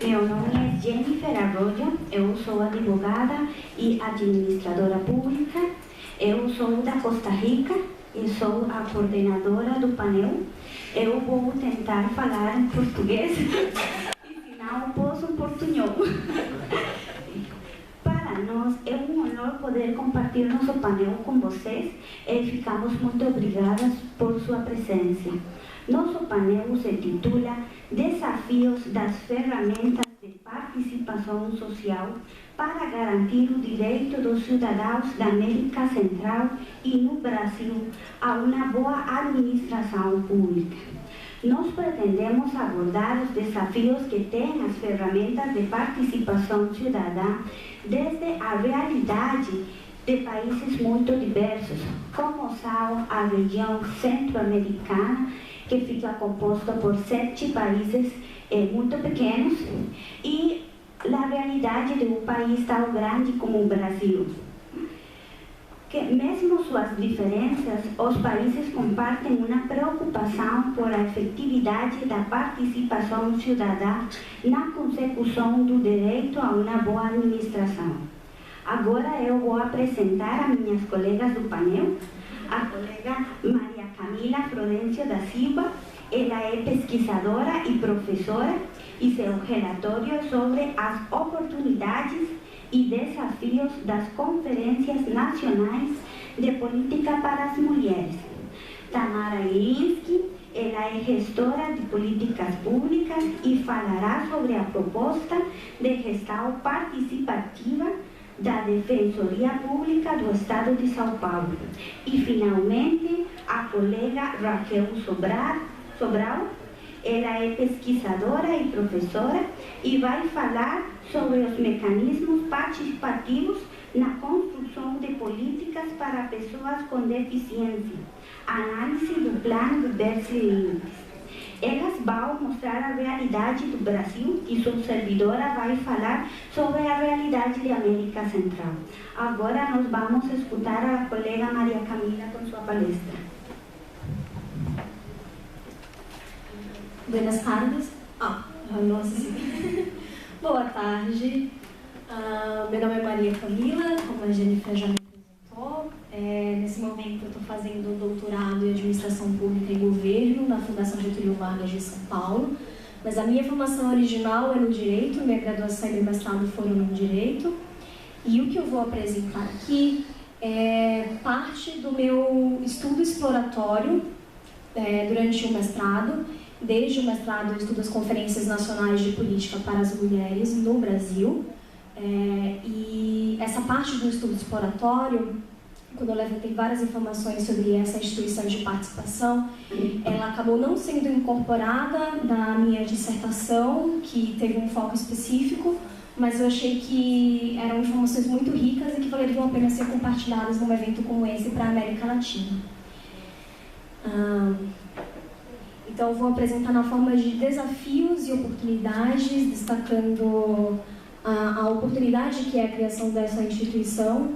Meu nome é Jennifer Arroyo, eu sou advogada e administradora pública. Eu sou da Costa Rica e sou a coordenadora do painel. Eu vou tentar falar em português e, se não, posso em portunhol. Para nós é um honor poder compartilhar nosso painel com vocês e ficamos muito obrigadas por sua presença. Nosso painel se titula Desafios das ferramentas de participação social para garantir o direito dos cidadãos da América Central e no Brasil a uma boa administração pública. Nós pretendemos abordar os desafios que têm as ferramentas de participação cidadã desde a realidade de países muito diversos, como são a região centro-americana, que fica composta por 7 países muito pequenos, e a realidade de um país tão grande como o Brasil. Que mesmo suas diferenças, os países compartem uma preocupação por a efetividade da participação cidadã na consecução do direito a uma boa administração. Agora eu vou apresentar as minhas colegas do painel. A colega Maria Camila Prudencio da Silva, ela é pesquisadora e professora, e seu relatório é sobre as oportunidades e desafios das conferências nacionais de política para as mulheres. Tamara Linsky, ela é gestora de políticas públicas e falará sobre a proposta de gestão participativa da Defensoria Pública do Estado de São Paulo. E, finalmente, a colega Raquel Sobral, ela é pesquisadora e professora e vai falar sobre os mecanismos participativos na construção de políticas para pessoas com deficiência, análise do plano de Berkeley. Elas vão mostrar a realidade do Brasil e sua servidora vai falar sobre a realidade da América Central. Agora nós vamos escutar a colega Maria Camila com sua palestra. Buenas tardes. Nossa. Boa tarde. Meu nome é Maria Camila, como a Jennifer já me apresentou. Nesse momento eu estou fazendo doutorado em Administração Pública e Governo na Fundação Getúlio Vargas de São Paulo. Mas a minha formação original é no Direito, minha graduação e meu mestrado foram no Direito. E o que eu vou apresentar aqui é parte do meu estudo exploratório durante o mestrado. Desde o mestrado eu estudo as conferências nacionais de política para as mulheres no Brasil. E essa parte do estudo exploratório, quando eu levantei várias informações sobre essa instituição de participação, ela acabou não sendo incorporada na minha dissertação, que teve um foco específico, mas eu achei que eram informações muito ricas e que valeriam a pena ser compartilhadas num evento como esse para a América Latina. Então, eu vou apresentar na forma de desafios e oportunidades, destacando a oportunidade que é a criação dessa instituição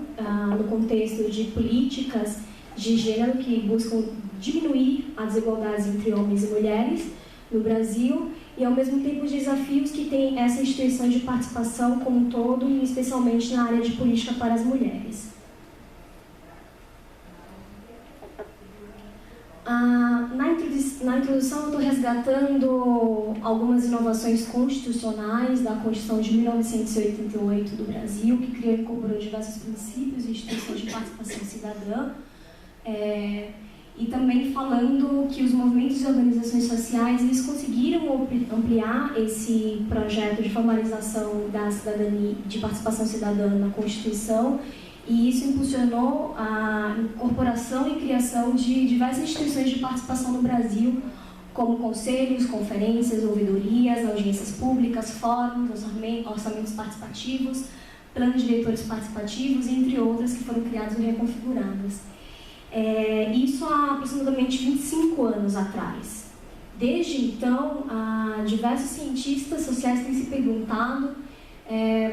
no contexto de políticas de gênero que buscam diminuir as desigualdades entre homens e mulheres no Brasil e, ao mesmo tempo, os desafios que tem essa instituição de participação como um todo, e especialmente na área de política para as mulheres. Na introdução, eu estou resgatando algumas inovações constitucionais da Constituição de 1988 do Brasil, que criou e incorporou diversos princípios e instituições de participação cidadã, e também falando que os movimentos e organizações sociais eles conseguiram ampliar esse projeto de formalização da cidadania, de participação cidadã na Constituição, e isso impulsionou a incorporação e criação de diversas instituições de participação no Brasil, como conselhos, conferências, ouvidorias, audiências públicas, fóruns, orçamentos participativos, planos diretores participativos, entre outras que foram criadas e reconfiguradas. Isso há aproximadamente 25 anos atrás. Desde então, diversos cientistas sociais têm se perguntado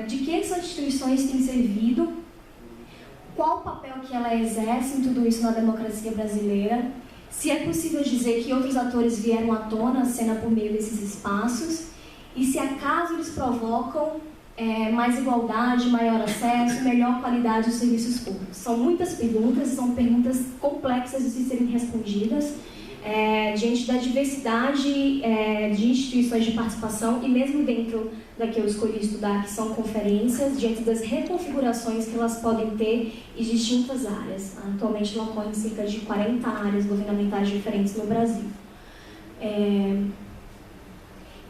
de que essas instituições têm servido, qual o papel que ela exerce em tudo isso na democracia brasileira, se é possível dizer que outros atores vieram à tona, a cena por meio desses espaços, e se acaso eles provocam mais igualdade, maior acesso, melhor qualidade dos serviços públicos. São muitas perguntas, são perguntas complexas de serem respondidas, diante da diversidade de instituições de participação e mesmo dentro da que eu escolhi estudar, que são conferências, diante das reconfigurações que elas podem ter em distintas áreas. Atualmente ocorrem cerca de 40 áreas governamentais diferentes no Brasil.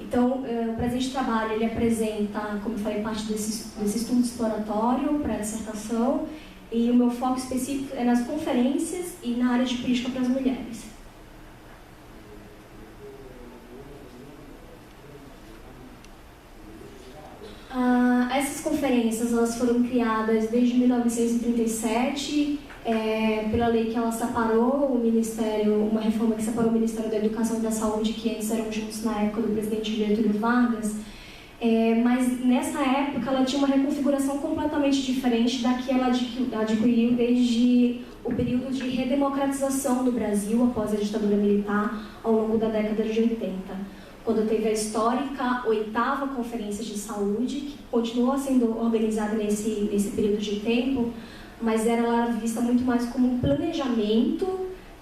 Então, o presente trabalho ele apresenta, como eu falei, parte desse estudo exploratório para a dissertação, e o meu foco específico é nas conferências e na área de política para as mulheres. Essas conferências elas foram criadas desde 1937, pela lei que ela separou o Ministério, uma reforma que separou o Ministério da Educação e da Saúde, que antes eram juntos na época do presidente Getúlio Vargas, mas nessa época ela tinha uma reconfiguração completamente diferente da que ela adquiriu desde o período de redemocratização do Brasil após a ditadura militar ao longo da década de 80. Quando teve a histórica 8ª Conferência de Saúde, que continuou sendo organizada nesse período de tempo, mas era vista muito mais como um planejamento,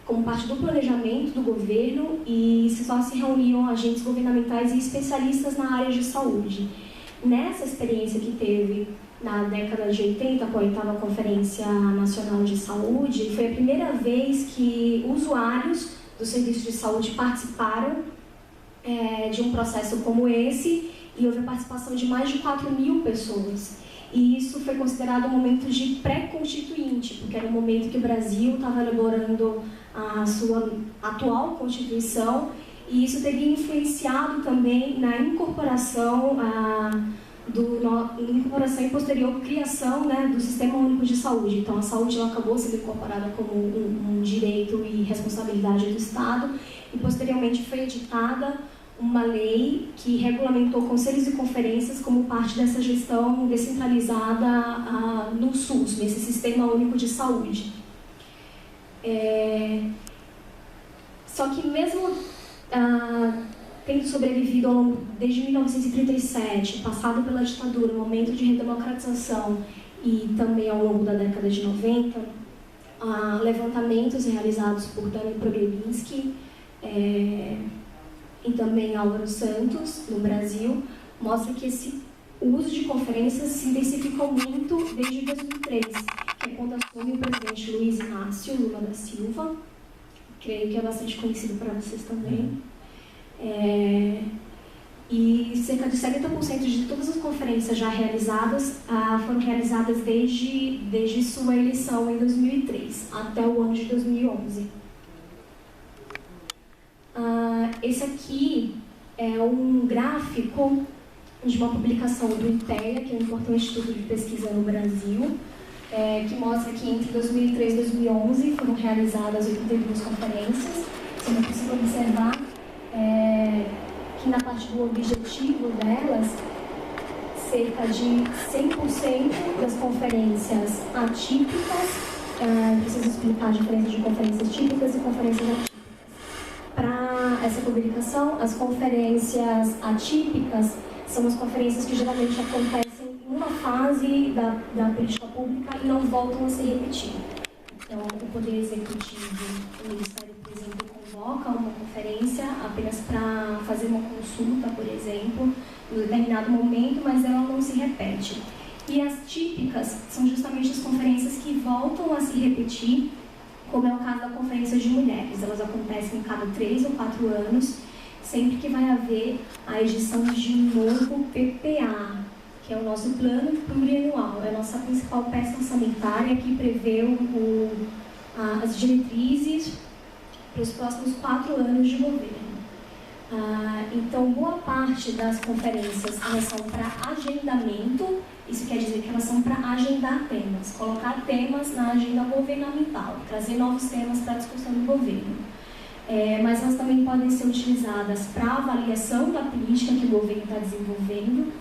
como parte do planejamento do governo, e só se reuniam agentes governamentais e especialistas na área de saúde. Nessa experiência que teve na década de 80, com a 8ª Conferência Nacional de Saúde, foi a primeira vez que usuários do serviço de saúde participaram de um processo como esse, e houve a participação de mais de 4.000 pessoas. E isso foi considerado um momento de pré-constituinte, porque era um momento que o Brasil estava elaborando a sua atual Constituição, e isso teria influenciado também na incorporação, incorporação e posterior criação, do Sistema Único de Saúde. Então, a saúde ela acabou sendo incorporada como um direito e responsabilidade do Estado, e posteriormente foi editada uma lei que regulamentou conselhos e conferências como parte dessa gestão descentralizada no SUS, nesse Sistema Único de Saúde. Só que mesmo tendo sobrevivido ao longo, desde 1937, passado pela ditadura, um momento de redemocratização e também ao longo da década de 90, levantamentos realizados por Daniel Progrebinski e também Álvaro Santos, no Brasil, mostra que o uso de conferências se intensificou muito desde 2003, que é quando assume o presidente Luiz Inácio Lula da Silva, creio que é bastante conhecido para vocês também. E cerca de 70% de todas as conferências já realizadas foram realizadas desde sua eleição em 2003 até o ano de 2011. Esse aqui é um gráfico de uma publicação do IPEA, que é um importante instituto de pesquisa no Brasil, que mostra que entre 2003 e 2011 foram realizadas 82 conferências. Você não precisa observar que na parte do objetivo delas, cerca de 100% das conferências atípicas, preciso explicar a diferença de conferências típicas e conferências atípicas. Para essa publicação, as conferências atípicas são as conferências que geralmente acontecem em uma fase da política pública e não voltam a se repetir. Então, o Poder Executivo, o Ministério, por exemplo, convoca uma conferência apenas para fazer uma consulta, por exemplo, em um determinado momento, mas ela não se repete. E as típicas são justamente as conferências que voltam a se repetir, como é o caso da Conferência de Mulheres. Elas acontecem em cada 3 ou 4 anos, sempre que vai haver a edição de um novo PPA, que é o nosso plano plurianual, é a nossa principal peça orçamentária que prevê as diretrizes para os próximos 4 anos de governo. Então, boa parte das conferências elas são para agendamento, isso quer dizer que elas são para agendar temas, colocar temas na agenda governamental, trazer novos temas para a discussão do governo. Mas elas também podem ser utilizadas para avaliação da política que o governo está desenvolvendo.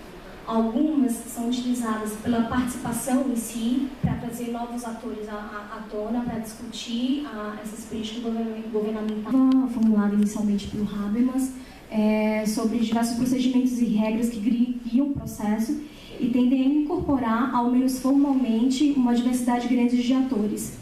Algumas são utilizadas pela participação em si, para trazer novos atores à tona, para discutir essas políticas governamentais. Formulada inicialmente pelo Habermas, sobre diversos procedimentos e regras que guiam o processo e tendem a incorporar, ao menos formalmente, uma diversidade grande de atores.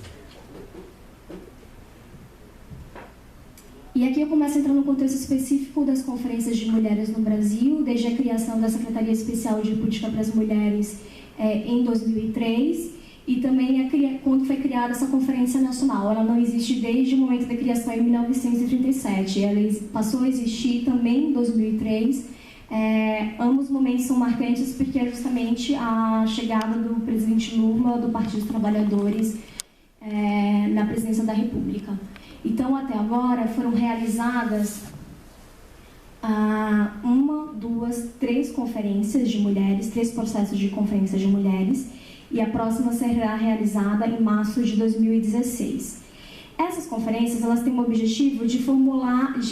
E aqui eu começo a entrar no contexto específico das conferências de mulheres no Brasil, desde a criação da Secretaria Especial de Política para as Mulheres em 2003, e também quando foi criada essa Conferência Nacional. Ela não existe desde o momento da criação em 1937, ela passou a existir também em 2003. Ambos momentos são marcantes porque é justamente a chegada do presidente Lula, do Partido dos Trabalhadores, na presidência da República. Então, até agora, foram realizadas 1, 2, 3 conferências de mulheres, 3 processos de conferência de mulheres, e a próxima será realizada em março de 2016. Essas conferências, elas têm o objetivo de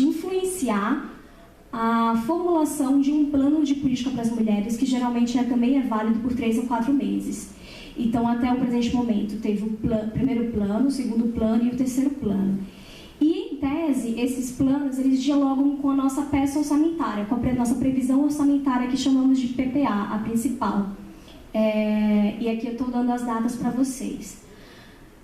influenciar a formulação de um plano de política para as mulheres, que geralmente também é válido por 3 ou 4 meses. Então, até o presente momento, teve o primeiro plano, o segundo plano e o terceiro plano. E, em tese, esses planos, eles dialogam com a nossa peça orçamentária, com a nossa previsão orçamentária, que chamamos de PPA, a principal. E aqui eu estou dando as datas para vocês.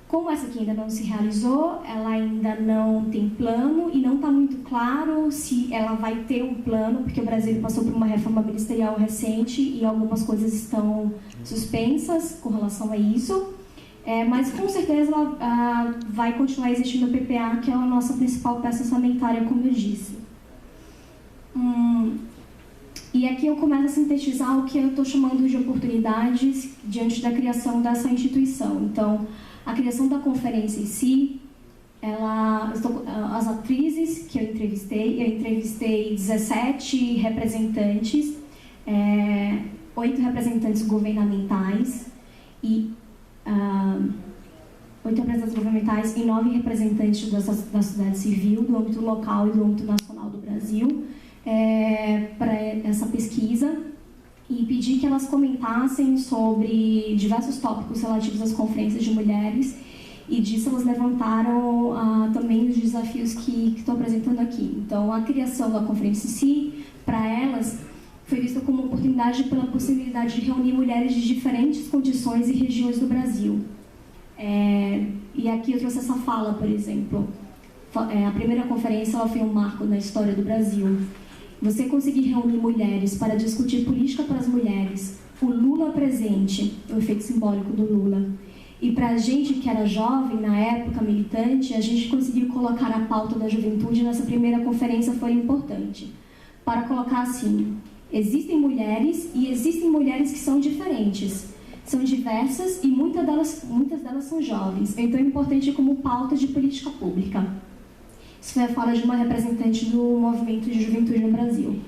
Como essa aqui ainda não se realizou, ela ainda não tem plano e não está muito claro se ela vai ter um plano, porque o Brasil passou por uma reforma ministerial recente e algumas coisas estão suspensas com relação a isso. Mas com certeza ela vai continuar existindo o PPA, que é a nossa principal peça orçamentária, como eu disse. E aqui eu começo a sintetizar o que eu estou chamando de oportunidades diante da criação dessa instituição. Então, a criação da conferência em si, as atrizes que eu entrevistei 17 representantes, 8 representantes governamentais e 8 representantes governamentais e 9 representantes da sociedade civil, do âmbito local e do âmbito nacional do Brasil, para essa pesquisa, e pedi que elas comentassem sobre diversos tópicos relativos às conferências de mulheres, e disso elas levantaram também os desafios que estou apresentando aqui. Então, a criação da conferência em si, para elas, foi vista como uma oportunidade pela possibilidade de reunir mulheres de diferentes condições e regiões do Brasil. E aqui eu trouxe essa fala, por exemplo. A primeira conferência ela foi um marco na história do Brasil. Você conseguir reunir mulheres para discutir política para as mulheres, o Lula presente, o efeito simbólico do Lula, e para a gente que era jovem, na época, militante, a gente conseguiu colocar a pauta da juventude nessa primeira conferência, foi importante. Para colocar assim, existem mulheres e existem mulheres que são diferentes, são diversas e muitas delas são jovens, então é importante como pauta de política pública. Isso foi a fala de uma representante do movimento de juventude no Brasil.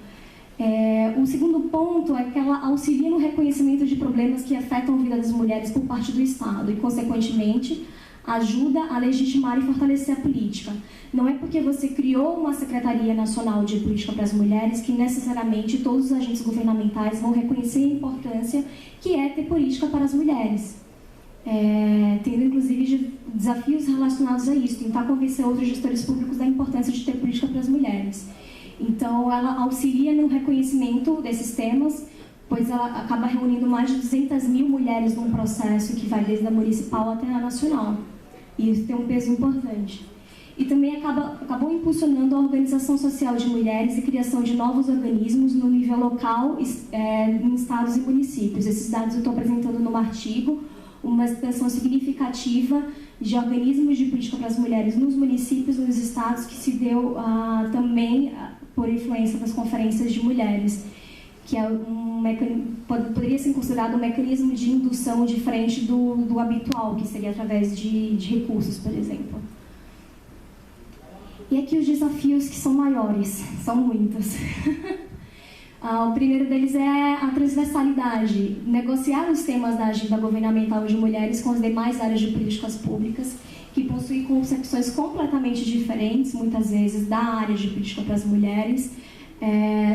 O segundo ponto é que ela auxilia no reconhecimento de problemas que afetam a vida das mulheres por parte do Estado e, consequentemente, ajuda a legitimar e fortalecer a política. Não é porque você criou uma Secretaria Nacional de Política para as Mulheres que necessariamente todos os agentes governamentais vão reconhecer a importância que é ter política para as mulheres. Tendo inclusive desafios relacionados a isso, tentar convencer outros gestores públicos da importância de ter política para as mulheres. Então, ela auxilia no reconhecimento desses temas, pois ela acaba reunindo mais de 200 mil mulheres num processo que vai desde a municipal até a nacional. E isso tem um peso importante. E também acabou impulsionando a organização social de mulheres e criação de novos organismos no nível local, em estados e municípios. Esses dados eu estou apresentando no artigo, uma expansão significativa de organismos de política para as mulheres nos municípios, nos estados, que se deu também por influência das conferências de mulheres, que é poderia ser considerado um mecanismo de indução diferente do habitual, que seria através de recursos, por exemplo. E aqui os desafios que são maiores, são muitos. O primeiro deles é a transversalidade, negociar os temas da agenda governamental de mulheres com as demais áreas de políticas públicas, que possuem concepções completamente diferentes, muitas vezes, da área de política para as mulheres,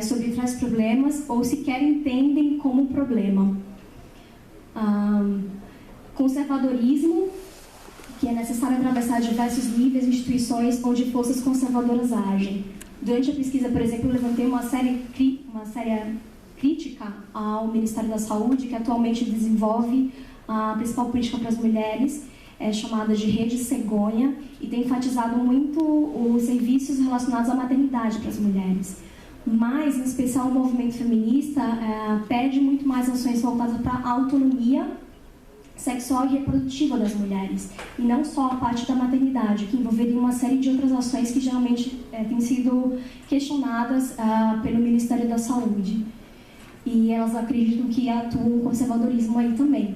sobre tais problemas, ou sequer entendem como problema. Conservadorismo, que é necessário atravessar diversos níveis e instituições onde forças conservadoras agem. Durante a pesquisa, por exemplo, eu levantei uma séria crítica ao Ministério da Saúde, que atualmente desenvolve a principal política para as mulheres, chamada de Rede Cegonha, e tem enfatizado muito os serviços relacionados à maternidade para as mulheres. Mas, em especial, o movimento feminista pede muito mais ações voltadas para a autonomia sexual e reprodutiva das mulheres, e não só a parte da maternidade, que envolveria uma série de outras ações que geralmente têm sido questionadas pelo Ministério da Saúde. E elas acreditam que atua um conservadorismo aí também.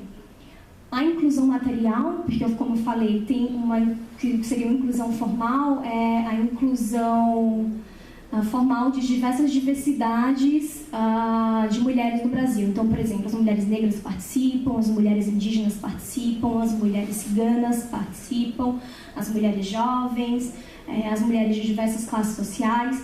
A inclusão material, porque, como eu falei, tem uma que seria uma inclusão formal, a inclusão formal de diversas diversidades de mulheres no Brasil. Então, por exemplo, as mulheres negras participam, as mulheres indígenas participam, as mulheres ciganas participam, as mulheres jovens, as mulheres de diversas classes sociais,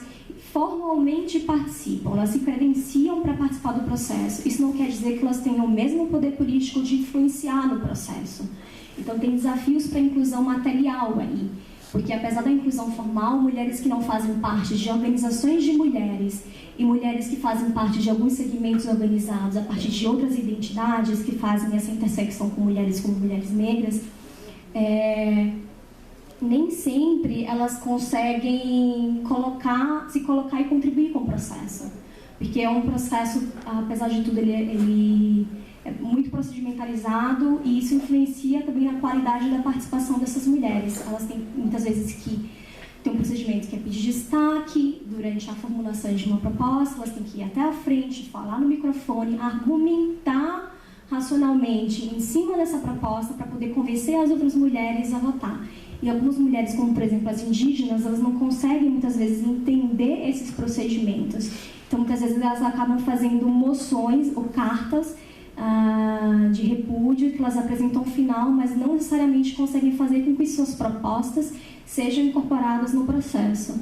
formalmente participam, elas se credenciam para participar do processo. Isso não quer dizer que elas tenham o mesmo poder político de influenciar no processo. Então, tem desafios para a inclusão material aí. Porque, apesar da inclusão formal, mulheres que não fazem parte de organizações de mulheres e mulheres que fazem parte de alguns segmentos organizados a partir de outras identidades que fazem essa intersecção com mulheres como mulheres negras, nem sempre elas conseguem se colocar e contribuir com o processo. Porque é um processo, apesar de tudo, ele é muito procedimentalizado, e isso influencia também na qualidade da participação dessas mulheres. Elas têm, muitas vezes, que ter um procedimento que é pedir destaque durante a formulação de uma proposta, elas têm que ir até a frente, falar no microfone, argumentar racionalmente em cima dessa proposta para poder convencer as outras mulheres a votar. E algumas mulheres, como por exemplo as indígenas, elas não conseguem muitas vezes entender esses procedimentos. Então, muitas vezes elas acabam fazendo moções ou cartas de repúdio que elas apresentam ao final, mas não necessariamente conseguem fazer com que suas propostas sejam incorporadas no processo.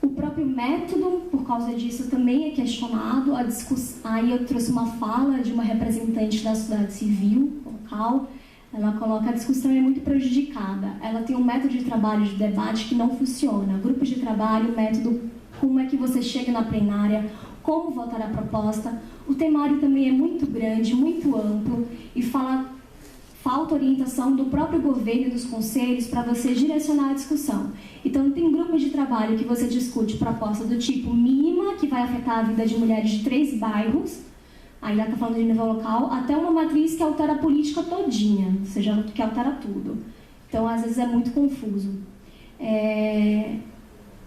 O próprio método, por causa disso, também é questionado. Aí eu trouxe uma fala de uma representante da sociedade civil local. Ela coloca: a discussão é muito prejudicada. Ela tem um método de trabalho, de debate que não funciona. Grupos de trabalho, método, como é que você chega na plenária, como votar a proposta. O temário também é muito grande, muito amplo, e falta orientação do próprio governo e dos conselhos para você direcionar a discussão. Então, tem grupos de trabalho que você discute proposta do tipo mínima, que vai afetar a vida de mulheres de 3 bairros, aí ela está falando de nível local, até uma matriz que altera a política todinha, ou seja, que altera tudo. Então, às vezes é muito confuso.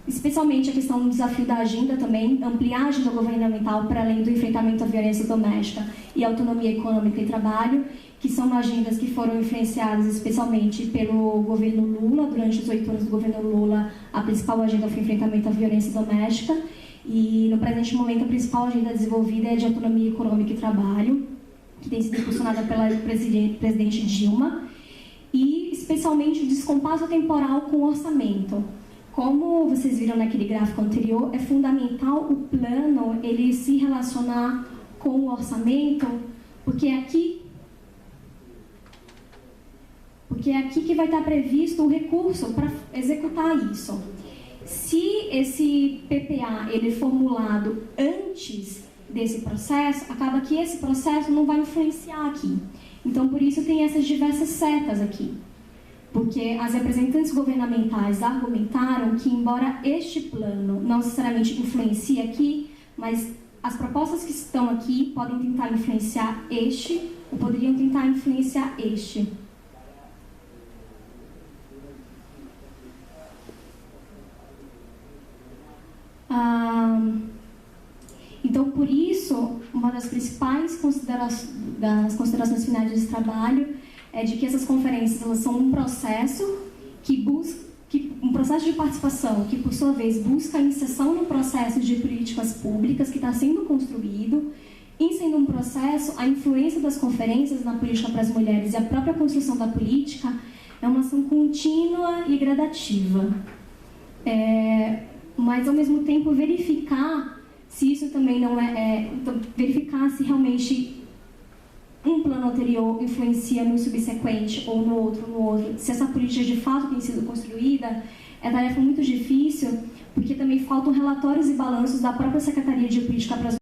Especialmente a questão do desafio da agenda também, ampliar a agenda governamental para além do enfrentamento à violência doméstica e autonomia econômica e trabalho, que são agendas que foram influenciadas especialmente pelo governo Lula. Durante os 8 anos do governo Lula, a principal agenda foi o enfrentamento à violência doméstica, e no presente momento a principal agenda desenvolvida é de autonomia econômica e trabalho, que tem sido impulsionada pela presidente Dilma, e especialmente o descompasso temporal com o orçamento. Como vocês viram naquele gráfico anterior, é fundamental o plano ele se relacionar com o orçamento, porque é aqui que vai estar previsto o recurso para executar isso. Se esse PPA ele é formulado antes desse processo, acaba que esse processo não vai influenciar aqui. Então, por isso tem essas diversas setas aqui. Porque as representantes governamentais argumentaram que, embora este plano não necessariamente influencie aqui, mas as propostas que estão aqui podem tentar influenciar este, ou poderiam tentar influenciar este. Então, por isso, uma das principais considerações finais desse trabalho é de que essas conferências elas são um processo um processo de participação que, por sua vez, busca a inserção no processo de políticas públicas que está sendo construído. Em sendo um processo, a influência das conferências na política para as mulheres e a própria construção da política é uma ação contínua e gradativa. Mas, ao mesmo tempo, verificar se isso também não verificar se realmente um plano anterior influencia no subsequente ou no outro, se essa política de fato tem sido construída, é tarefa muito difícil, porque também faltam relatórios e balanços da própria Secretaria de Política para as